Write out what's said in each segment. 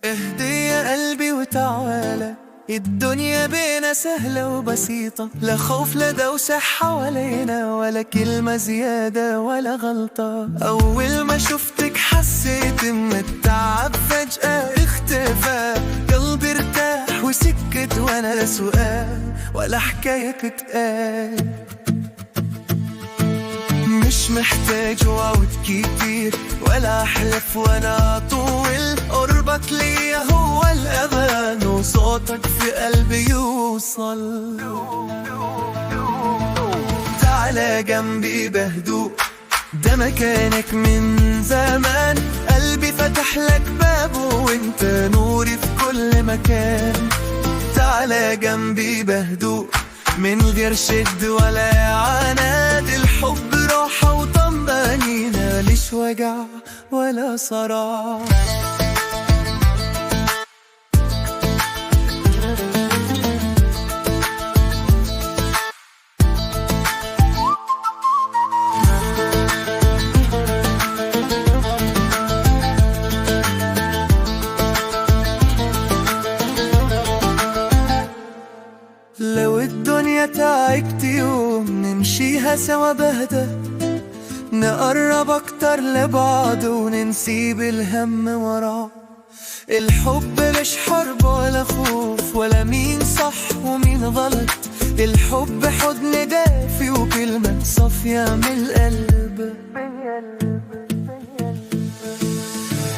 اهدي يا قلبي وتعالى، الدنيا بينا سهلة وبسيطة، لا خوف لا دوشة حوالينا ولا كلمة زيادة ولا غلطة. أول ما شفتك حسيت إن التعب فجأة اختفى، قلبي ارتاح وسكت وأنا لا سؤال ولا حكاية تتقال. مش محتاج وعود كتير ولا أحلف وأنا أطول، قربك ليا هو الأمان وصوتك في قلبي يوصل. تعالى جنبي بهدوء، ده مكانك من زمان، قلبي فتح لك بابه وانت نوري في كل مكان. تعالى جنبي بهدوء من غير شد ولا عناد، الحب راحة وطمأنينة، ليش وجع ولا صراع. لو الدنيا تعبت يوم نمشيها سوا بهدى، نقرب اكتر لبعض وننسيب الهم وراه. الحب مش حرب ولا خوف ولا مين صح ومين غلط، الحب حضن دافي وكلمة صافية من القلب.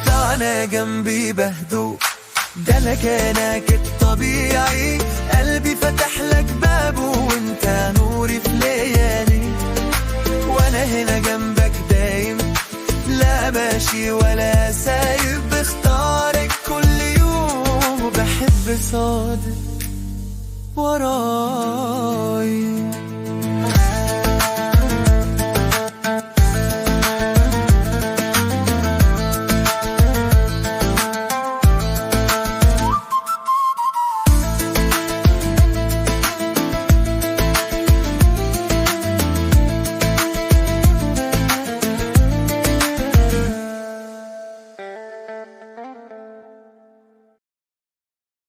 تعالى جنبي بهدوء، ده مكانك الطبيعي، قلبي فتح لك بابه وانت نوري في ليالي، وانا هنا جنبك دايم، لا ماشي ولا سايب، بختارك كل يوم وبحب صادق وراي.